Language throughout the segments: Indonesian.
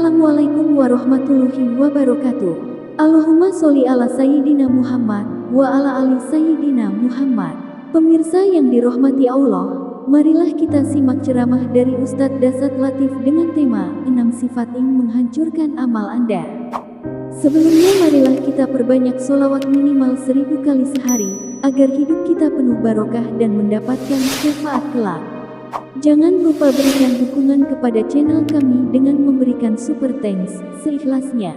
Assalamualaikum warahmatullahi wabarakatuh. Allahumma sholli ala Sayyidina Muhammad wa ala ali Sayyidina Muhammad. Pemirsa yang dirahmati Allah, marilah kita simak ceramah dari Ustadz Dasat Latif dengan tema 6 sifat yang menghancurkan amal Anda. Sebelumnya marilah kita perbanyak sholawat minimal 1000 kali sehari, agar hidup kita penuh barokah dan mendapatkan syafaat kelak. Jangan lupa berikan dukungan kepada channel kami dengan memberikan super thanks seikhlasnya.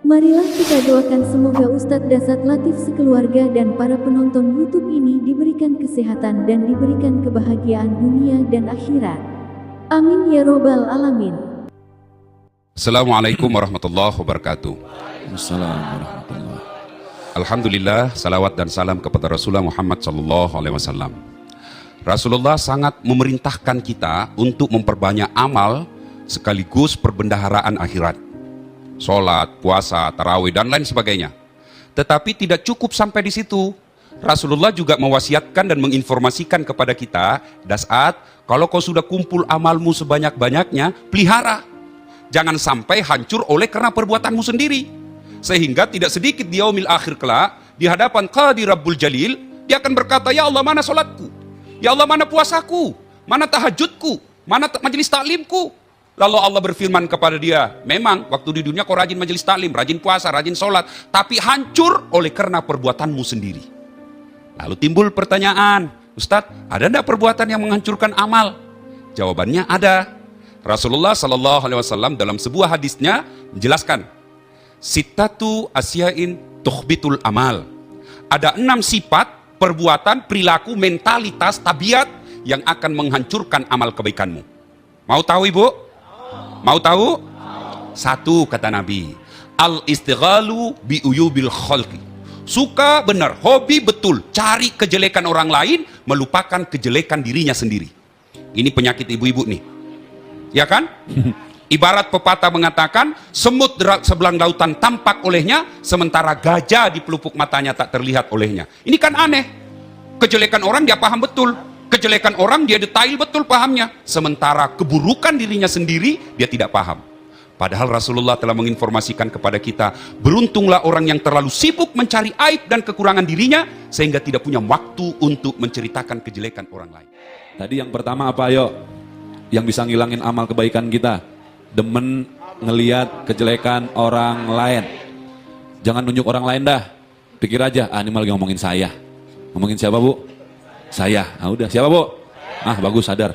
Marilah kita doakan semoga Ustadz Dasat Latif sekeluarga dan para penonton YouTube ini diberikan kesehatan dan diberikan kebahagiaan dunia dan akhirat. Amin ya robbal alamin. Assalamualaikum warahmatullahi wabarakatuh. Assalamualaikum warahmatullahi. Alhamdulillah, salawat dan salam kepada Rasulullah Muhammad SAW. Rasulullah sangat memerintahkan kita untuk memperbanyak amal sekaligus perbendaharaan akhirat. Sholat, puasa, tarawih, dan lain sebagainya. Tetapi tidak cukup sampai di situ. Rasulullah juga mewasiatkan dan menginformasikan kepada kita, Dasat, kalau kau sudah kumpul amalmu sebanyak-banyaknya, pelihara. Jangan sampai hancur oleh karena perbuatanmu sendiri. Sehingga tidak sedikit di yaumil akhir kelak, di hadapan Qadir Rabbul Jalil, dia akan berkata, ya Allah, mana sholatku? Ya Allah, mana puasaku? Mana tahajudku? Mana majelis taklimku? Lalu Allah berfirman kepada dia, memang waktu di dunia kau rajin majelis taklim, rajin puasa, rajin sholat, tapi hancur oleh karena perbuatanmu sendiri. Lalu timbul pertanyaan, Ustadz, ada enggak perbuatan yang menghancurkan amal? Jawabannya ada. Rasulullah SAW dalam sebuah hadisnya menjelaskan, Sittatu asyain tukhbitul amal. Ada 6 sifat, perbuatan, perilaku, mentalitas, tabiat yang akan menghancurkan amal kebaikanmu. Mau tahu ibu? Mau tahu? 1 kata Nabi, al-istighalu bi uyubil khalqi. Suka benar, hobi betul, cari kejelekan orang lain, melupakan kejelekan dirinya sendiri. Ini penyakit ibu-ibu nih. Ya kan? Ibarat pepatah mengatakan, semut sebelang lautan tampak olehnya, sementara gajah di pelupuk matanya tak terlihat olehnya. Ini kan aneh. Kejelekan orang dia paham betul, kejelekan orang dia detail betul pahamnya, sementara keburukan dirinya sendiri dia tidak paham. Padahal Rasulullah telah menginformasikan kepada kita, beruntunglah orang yang terlalu sibuk mencari aib dan kekurangan dirinya, sehingga tidak punya waktu untuk menceritakan kejelekan orang lain. Tadi yang pertama apa, ayo? Yang bisa ngilangin amal kebaikan kita, demen ngeliat kejelekan orang lain. Jangan nunjuk orang lain dah. Pikir aja, ini malah lagi ngomongin saya. Ngomongin siapa, Bu? Saya. Ah udah, siapa, Bu? Ah bagus, sadar.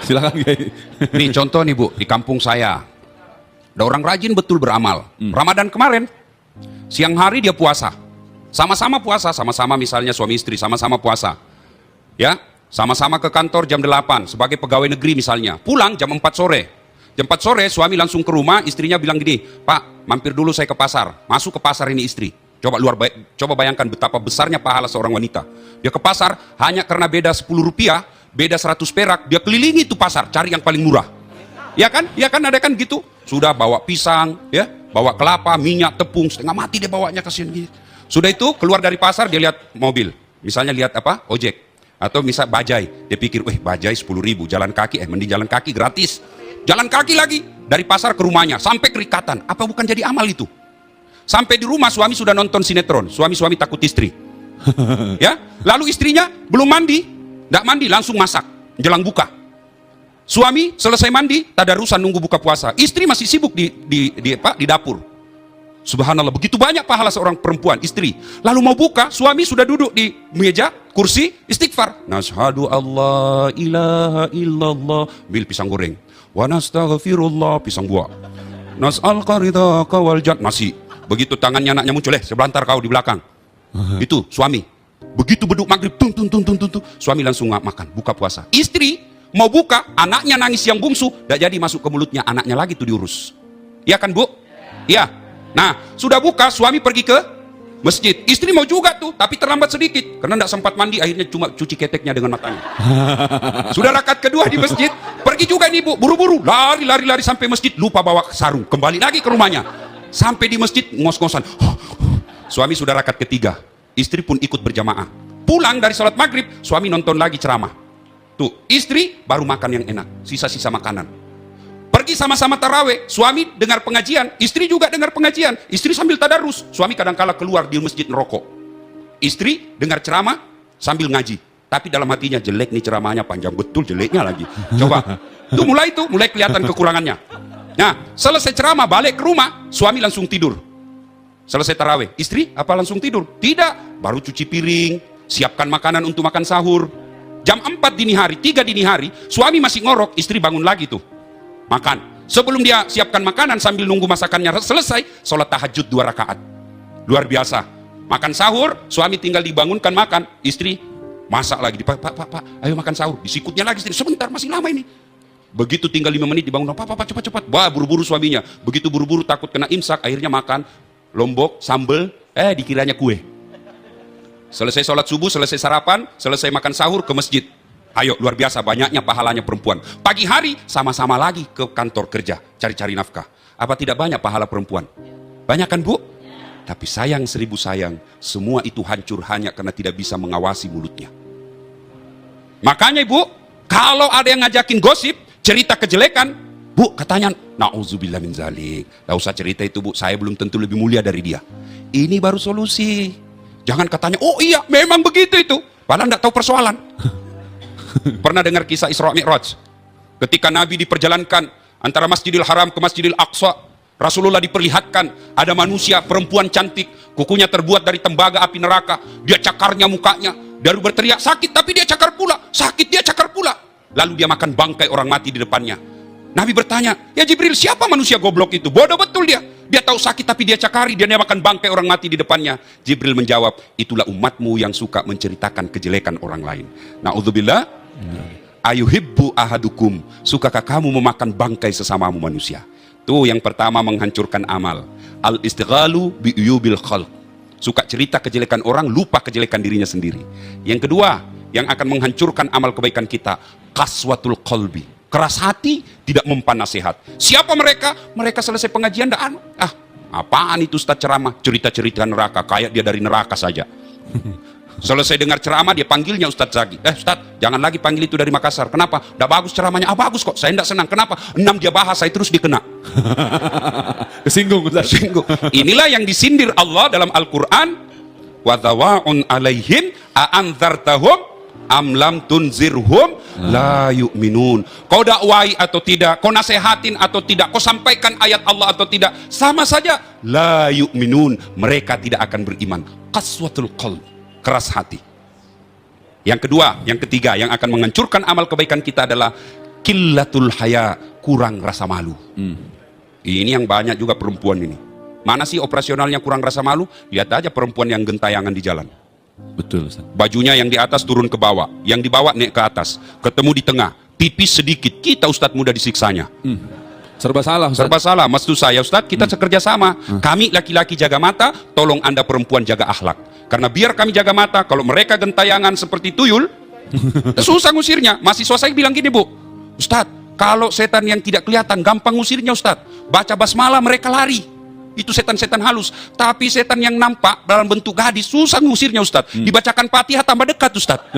Silakan, Kiai. Nih contoh nih Bu, di kampung saya ada orang rajin betul beramal. Ramadan kemarin, siang hari dia puasa. Sama-sama puasa, sama-sama misalnya suami istri, sama-sama puasa. Ya, sama-sama ke kantor jam 8 sebagai pegawai negeri misalnya. Pulang jam 4 sore. Jam 4 sore suami langsung ke rumah, istrinya bilang gini, Pak, mampir dulu saya ke pasar. Masuk ke pasar ini istri. Coba bayangkan betapa besarnya pahala seorang wanita. Dia ke pasar hanya karena beda 10 rupiah, beda 100 perak, dia kelilingi itu pasar, cari yang paling murah. Ya kan? Ya kan, ada kan gitu. Sudah bawa pisang, ya, bawa kelapa, minyak, tepung, setengah mati dia bawanya, kasihan gitu. Sudah itu keluar dari pasar dia lihat mobil. Misalnya lihat apa? Ojek. Atau misal bajai. Dia pikir, bajai 10.000, jalan kaki, mending jalan kaki gratis. Jalan kaki lagi, dari pasar ke rumahnya, sampai kerikatan. Apa bukan jadi amal itu? Sampai di rumah suami sudah nonton sinetron, suami-suami takut istri. Ya, lalu istrinya belum mandi, nggak mandi, langsung masak, jelang buka. Suami selesai mandi, tadarusan nunggu buka puasa. Istri masih sibuk di dapur. Subhanallah, begitu banyak pahala seorang perempuan, istri. Lalu mau buka, suami sudah duduk di meja, kursi, istighfar. Nashhadu Allah ilaha illallah, bil pisang goreng. Wa nastaghfirullah, pisang buah. Nas'alka ridhaka wal jannah, masih. Begitu tangannya anaknya muncul, sebentar kau di belakang. Itu suami. Begitu beduk maghrib, tung, suami langsung makan, buka puasa. Istri mau buka, anaknya nangis yang bungsu, tidak jadi masuk ke mulutnya, anaknya lagi tuh diurus. Iya kan, Bu? Iya. Nah, sudah buka, suami pergi ke masjid. Istri mau juga tuh, tapi terlambat sedikit karena tidak sempat mandi, akhirnya cuma cuci keteknya dengan matanya. Sudah rakaat kedua di masjid, pergi juga nih Bu, buru-buru, lari sampai masjid, lupa bawa sarung, kembali lagi ke rumahnya. Sampai di masjid ngos-ngosan. Suami sudah rakaat ketiga, istri pun ikut berjamaah. Pulang dari sholat maghrib, suami nonton lagi ceramah. Tuh, istri baru makan yang enak, sisa-sisa makanan. Pergi sama-sama taraweh, suami dengar pengajian, istri juga dengar pengajian, istri sambil tadarus, suami kadang-kala keluar di masjid ngerokok. Istri dengar ceramah sambil ngaji, tapi dalam hatinya jelek nih ceramahnya, panjang betul jeleknya lagi. Coba, mulai kelihatan kekurangannya. Nah, selesai ceramah balik ke rumah, suami langsung tidur. Selesai taraweh, istri apa langsung tidur? Tidak, baru cuci piring, siapkan makanan untuk makan sahur. Jam 4 dini hari, 3 dini hari, suami masih ngorok, istri bangun lagi tuh. Makan. Sebelum dia siapkan makanan sambil nunggu masakannya selesai, sholat tahajud 2 rakaat. Luar biasa. Makan sahur, suami tinggal dibangunkan makan, istri masak lagi. Pak, ayo makan sahur. Disikutnya lagi, istri, sebentar masih lama ini. Begitu tinggal 5 menit dibangun, pak cepat. Wah, buru-buru suaminya. Begitu buru-buru takut kena imsak, akhirnya makan lombok, sambel, dikiranya kue. Selesai sholat subuh, selesai sarapan, selesai makan sahur, ke masjid. Ayo, luar biasa banyaknya pahalanya perempuan. Pagi hari sama-sama lagi ke kantor kerja, cari-cari nafkah. Apa tidak banyak pahala perempuan? Banyak kan, Bu? Tapi sayang 1000 sayang, semua itu hancur hanya karena tidak bisa mengawasi mulutnya. Makanya Ibu, kalau ada yang ngajakin gosip, cerita kejelekan, Bu, katanya, na'udzubillah min zalik. Tidak usah cerita itu, Bu, saya belum tentu lebih mulia dari dia. Ini baru solusi. Jangan katanya, oh iya, memang begitu itu. Padahal tidak tahu persoalan. Pernah dengar kisah Isra Mi'raj? Ketika Nabi diperjalankan antara Masjidil Haram ke Masjidil Aqsa, Rasulullah diperlihatkan ada manusia perempuan cantik, kukunya terbuat dari tembaga api neraka, dia cakarnya mukanya, baru berteriak sakit tapi dia cakar pula, sakit dia cakar pula. Lalu dia makan bangkai orang mati di depannya. Nabi bertanya, ya Jibril, siapa manusia goblok itu? Bodoh betul dia. Dia tahu sakit tapi dia cakari, dia makan bangkai orang mati di depannya. Jibril menjawab, itulah umatmu yang suka menceritakan kejelekan orang lain. Na'udzubillah. Ayuhibbu ahadukum, sukakah kamu memakan bangkai sesamamu manusia? Tuh yang pertama menghancurkan amal. Al-istighalu bi'uyubil khalq. Suka cerita kejelekan orang, lupa kejelekan dirinya sendiri. Yang kedua, yang akan menghancurkan amal kebaikan kita, qaswatul qalbi. Keras hati, tidak mempan nasihat. Siapa mereka? Mereka selesai pengajian, apaan itu Ustaz ceramah? Cerita-cerita neraka, kayak dia dari neraka saja. Selesai dengar ceramah, dia panggilnya Ustaz lagi. Ustaz, jangan lagi panggil itu dari Makassar. Kenapa? Udah bagus ceramahnya. Bagus kok, saya tidak senang. Kenapa? 6 dia bahas, saya terus dikena. Kesinggung Ustaz. Kesinggung. Inilah yang disindir Allah dalam Al-Quran. Wadawa'un alaihim a'anzartahum am lam tunzirhum la yu'minun. Kau dakwai atau tidak, kau nasehatin atau tidak, kau sampaikan ayat Allah atau tidak, sama saja la yu'minun, mereka tidak akan beriman. Qaswatul qalb, keras hati. Yang kedua, yang ketiga yang akan menghancurkan amal kebaikan kita adalah qillatul haya, kurang rasa malu. Ini yang banyak juga perempuan ini. Mana sih operasionalnya kurang rasa malu? Lihat aja perempuan yang gentayangan di jalan. Betul Ustaz. Bajunya yang di atas turun ke bawah, yang di bawah naik ke atas, ketemu di tengah, tipis sedikit, kita Ustadz mudah disiksanya. Serba salah Ustaz. Serba salah, maksud saya Ustadz, kita sekerja sama. Kami laki-laki jaga mata, tolong Anda perempuan jaga akhlak. Karena biar kami jaga mata, kalau mereka gentayangan seperti tuyul, susah ngusirnya. Mahasiswa saya bilang gini, Bu, Ustadz, kalau setan yang tidak kelihatan, gampang ngusirnya Ustadz. Baca basmalah mereka lari. Itu setan-setan halus. Tapi setan yang nampak dalam bentuk gadis, susah ngusirnya Ustadz. Dibacakan Fatihah tambah dekat Ustadz.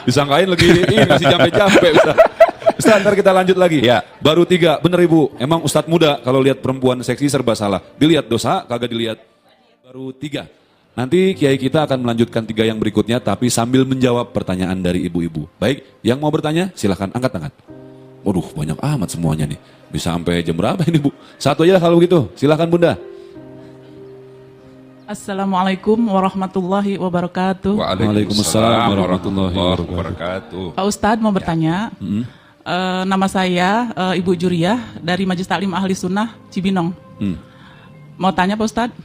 Disangkain lagi ini masih jampe-jampe Ustaz. Ustaz, ntar kita lanjut lagi. Ya. Baru 3, bener Ibu. Emang Ustadz muda kalau lihat perempuan seksi serba salah. Dilihat dosa, kagak dilihat. Baru 3. Nanti Kiai kita akan melanjutkan 3 yang berikutnya, tapi sambil menjawab pertanyaan dari ibu-ibu. Baik, yang mau bertanya silahkan angkat tangan. Waduh, banyak amat semuanya nih. Bisa sampai jam berapa ini Bu? Satu aja kalau begitu. Silahkan Bunda. Assalamualaikum warahmatullahi wabarakatuh. Waalaikumsalam warahmatullahi wabarakatuh. Pak Ustadz mau bertanya. Nama saya Ibu Juriah dari Majelis Taklim Ahli Sunnah Cibinong. Mau tanya Pak Ustadz,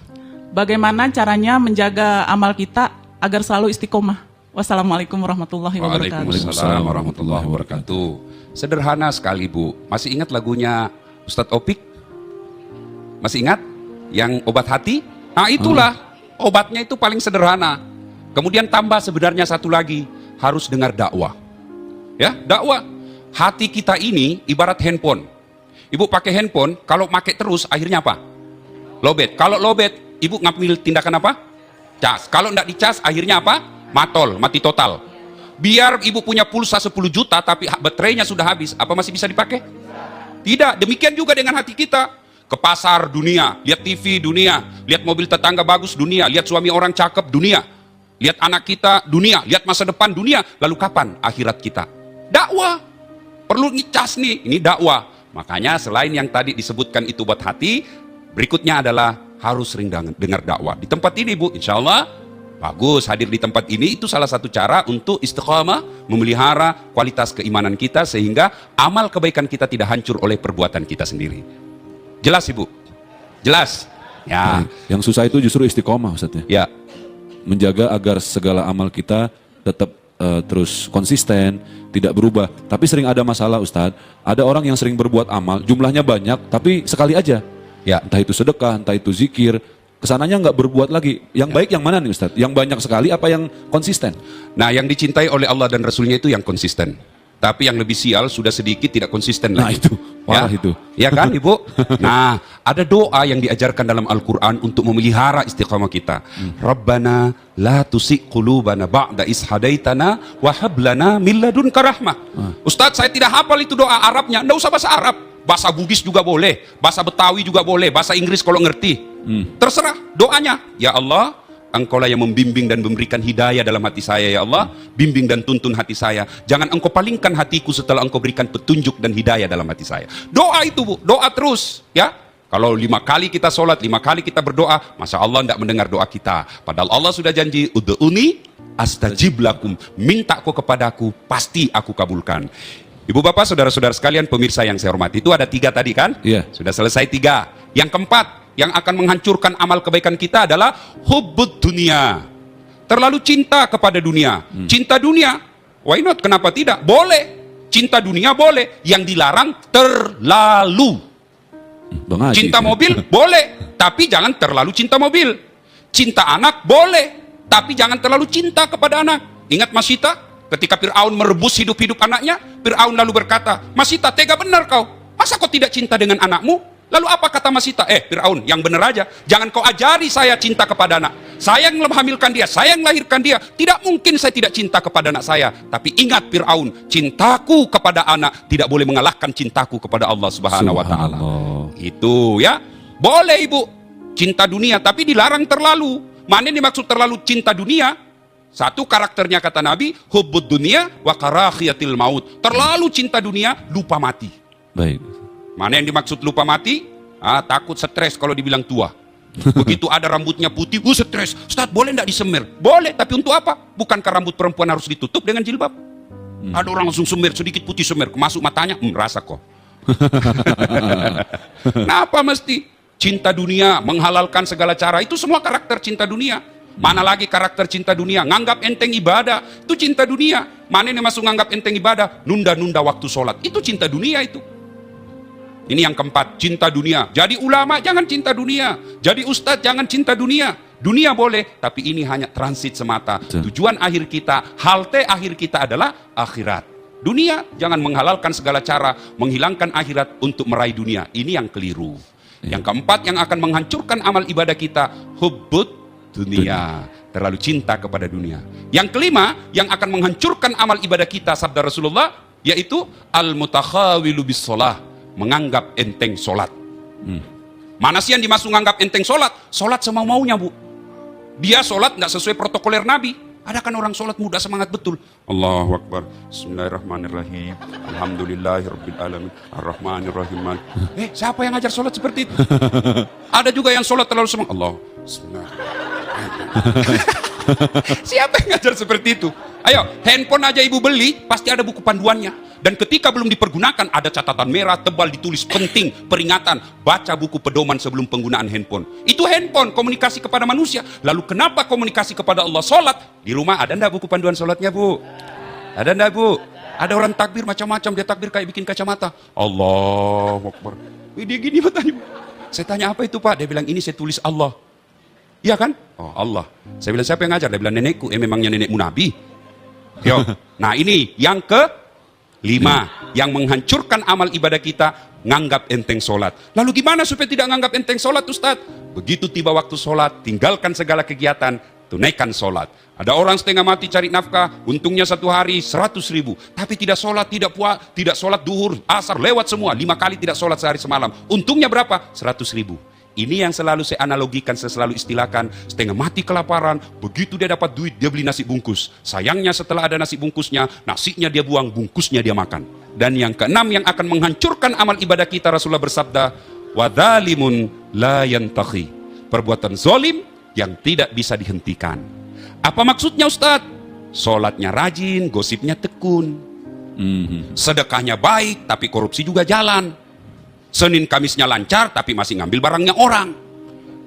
bagaimana caranya menjaga amal kita agar selalu istiqomah? Wassalamualaikum warahmatullahi wabarakatuh. Waalaikumsalam warahmatullahi wabarakatuh. Sederhana sekali Bu. Masih ingat lagunya Ustadz Opik? Masih ingat? Yang obat hati? Nah itulah, obatnya itu paling sederhana. Kemudian tambah sebenarnya satu lagi, harus dengar dakwah. Ya, dakwah. Hati kita ini ibarat handphone. Ibu pakai handphone, kalau pakai terus akhirnya apa? Lobet. Kalau lobet, ibu ngambil tindakan apa? Cas. Kalau enggak dicas akhirnya apa? Matol, mati total. Biar ibu punya pulsa 10 juta tapi baterainya sudah habis, apa masih bisa dipakai? Tidak, demikian juga dengan hati kita. Ke pasar dunia, lihat TV dunia, lihat mobil tetangga bagus dunia, lihat suami orang cakep dunia, lihat anak kita dunia, lihat masa depan dunia. Lalu kapan akhirat kita? Dakwah. Perlu ngecas nih, ini dakwah. Makanya selain yang tadi disebutkan itu buat hati, berikutnya adalah harus sering dengar dakwah. Di tempat ini Bu, insya Allah bagus hadir di tempat ini, itu salah satu cara untuk istiqamah, memelihara kualitas keimanan kita sehingga amal kebaikan kita tidak hancur oleh perbuatan kita sendiri. Jelas Ibu? Jelas? Ya. Yang susah itu justru istiqomah Ustaz ya. Ya. Menjaga agar segala amal kita tetap terus konsisten, tidak berubah. Tapi sering ada masalah Ustadz, ada orang yang sering berbuat amal, jumlahnya banyak, tapi sekali aja. Ya. Entah itu sedekah, entah itu zikir, kesananya nggak berbuat lagi. Yang baik yang mana nih Ustadz? Yang banyak sekali apa yang konsisten? Nah, yang dicintai oleh Allah dan Rasulnya itu yang konsisten. Tapi yang lebih sial sudah sedikit tidak konsisten Nah lagi. itu, parah Ya. itu. Ya kan Ibu? Nah, ada doa yang diajarkan dalam Al-Quran untuk memelihara istiqamah kita. Rabbana la tusik qulubana ba'da is hadaitana wa hab lana min ladunka rahmah. Ustadz, saya tidak hafal itu doa Arabnya. Nggak usah bahasa Arab. Bahasa Bugis juga boleh, bahasa Betawi juga boleh, bahasa Inggris kalau ngerti. Terserah doanya. Ya Allah, Engkaulah yang membimbing dan memberikan hidayah dalam hati saya, ya Allah. Bimbing dan tuntun hati saya. Jangan Engkau palingkan hatiku setelah Engkau berikan petunjuk dan hidayah dalam hati saya. Doa itu Bu, doa terus ya. Kalau 5 kali kita sholat, 5 kali kita berdoa, Masya Allah tidak mendengar doa kita. Padahal Allah sudah janji, Ud'uni astajib lakum. Minta kau kepadaku, pasti aku kabulkan. Ibu bapak, saudara-saudara sekalian, pemirsa yang saya hormati, itu ada 3 tadi kan? Iya. Sudah selesai 3. Yang keempat, yang akan menghancurkan amal kebaikan kita adalah hubbud dunia. Terlalu cinta kepada dunia. Cinta dunia, why not? Kenapa tidak? Boleh. Cinta dunia boleh. Yang dilarang terlalu. Bang Haji, Cinta itu. mobil boleh, tapi jangan terlalu cinta mobil. Cinta anak boleh, tapi jangan terlalu cinta kepada anak. Ingat Masita? Ketika Fir'aun merebus hidup-hidup anaknya, Fir'aun lalu berkata, Masita, tega benar kau. Masa kau tidak cinta dengan anakmu? Lalu apa kata Masita? Fir'aun, yang benar aja. Jangan kau ajari saya cinta kepada anak. Saya yang menghamilkan dia, saya yang melahirkan dia. Tidak mungkin saya tidak cinta kepada anak saya. Tapi ingat Fir'aun, cintaku kepada anak tidak boleh mengalahkan cintaku kepada Allah Subhanahu wa Ta'ala. Subhanallah. Itu ya. Boleh Ibu, cinta dunia, tapi dilarang terlalu. Mana yang dimaksud terlalu cinta dunia? Satu, karakternya kata Nabi, hubbud dunia wa karahiyatil maut. Terlalu cinta dunia, lupa mati. Baik. Mana yang dimaksud lupa mati? Takut stres kalau dibilang tua. Begitu ada rambutnya putih, stres. Ustaz, boleh tidak disemir? Boleh, tapi untuk apa? Bukankah rambut perempuan harus ditutup dengan jilbab? Ada orang langsung semir, sedikit putih semir, masuk matanya, rasa kok. Kenapa mesti? Cinta dunia, menghalalkan segala cara, itu semua karakter cinta dunia. Mana lagi karakter cinta dunia? Nganggap enteng ibadah, itu cinta dunia. Mana yang masuk nganggap enteng ibadah? Nunda-nunda waktu sholat, itu cinta dunia itu. Ini yang keempat, cinta dunia. Jadi ulama jangan cinta dunia. Jadi ustadz jangan cinta dunia. Dunia boleh, tapi ini hanya transit semata. Tujuan akhir kita, halte akhir kita adalah akhirat. Dunia jangan menghalalkan segala cara, menghilangkan akhirat untuk meraih dunia. Ini yang keliru. Yang keempat yang akan menghancurkan amal ibadah kita, hubbud dunia. Terlalu cinta kepada dunia. Yang kelima yang akan menghancurkan amal ibadah kita, sabda Rasulullah, yaitu al-mutakhawilu bis sholah. Menganggap enteng sholat. Mana sih yang dimaksud menganggap enteng sholat? Sholat semau-maunya Bu. Dia sholat tidak sesuai protokoler Nabi. Ada kan orang sholat muda semangat betul. Allahu Akbar. Bismillahirrahmanirrahim. Alhamdulillahirrabbilalamin. Ar-Rahmanirrahim. Siapa yang ngajar sholat seperti itu? Ada juga yang sholat terlalu semangat. Allah. Siapa yang ngajar seperti itu? Ayo, handphone aja ibu beli, pasti ada buku panduannya. Dan ketika belum dipergunakan, ada catatan merah tebal ditulis penting, peringatan, baca buku pedoman sebelum penggunaan handphone. Itu handphone, komunikasi kepada manusia. Lalu kenapa komunikasi kepada Allah? Sholat. Di rumah ada enggak buku panduan sholatnya Bu? Ada enggak Bu? Ada orang takbir macam-macam, dia takbir kayak bikin kacamata. Allahu Akbar. Dia gini matanya. Saya tanya apa itu Pak? Dia bilang ini saya tulis Allah. Iya kan? Oh Allah. Saya bilang siapa yang ngajar? Dia bilang nenekku. Memangnya nenekmu Nabi? Yo. Nah ini yang ke-5 yang menghancurkan amal ibadah kita, nganggap enteng sholat. Lalu gimana supaya tidak nganggap enteng sholat Ustaz? Begitu tiba waktu sholat, tinggalkan segala kegiatan, tunaikan sholat. Ada orang setengah mati cari nafkah, untungnya satu hari 100.000, tapi tidak sholat, tidak sholat duhur, asar, lewat semua, 5 kali tidak sholat sehari semalam. Untungnya berapa? 100.000. Ini yang selalu saya analogikan, saya selalu istilahkan, setengah mati kelaparan, begitu dia dapat duit, dia beli nasi bungkus. Sayangnya setelah ada nasi bungkusnya, nasinya dia buang, bungkusnya dia makan. Dan yang keenam yang akan menghancurkan amal ibadah kita, Rasulullah bersabda, وَذَالِمٌ لَا يَنْتَخِي, perbuatan zolim yang tidak bisa dihentikan. Apa maksudnya Ustadz? Sholatnya rajin, gosipnya tekun. Sedekahnya baik, tapi korupsi juga jalan. Senin Kamisnya lancar, tapi masih ngambil barangnya orang.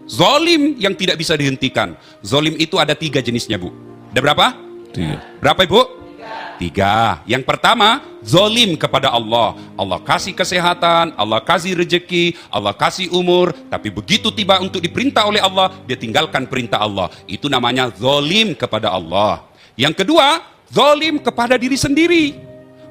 Zolim yang tidak bisa dihentikan. Zolim itu ada 3 jenisnya, Bu. Ada berapa? 3. Berapa, Ibu? 3. Yang pertama, zolim kepada Allah. Allah kasih kesehatan, Allah kasih rezeki, Allah kasih umur, tapi begitu tiba untuk diperintah oleh Allah, dia tinggalkan perintah Allah. Itu namanya zolim kepada Allah. Yang kedua, zolim kepada diri sendiri.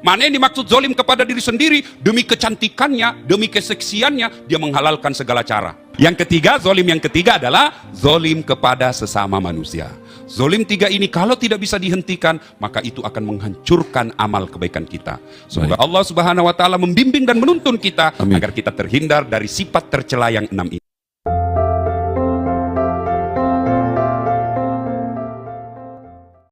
Mana yang dimaksud zolim kepada diri sendiri? Demi kecantikannya, demi keseksiannya, dia menghalalkan segala cara. Yang ketiga, zolim yang ketiga adalah zolim kepada sesama manusia. Zolim 3 ini kalau tidak bisa dihentikan, maka itu akan menghancurkan amal kebaikan kita. Semoga Allah Subhanahu wa taala membimbing dan menuntun kita agar kita terhindar dari sifat tercela yang 6 ini.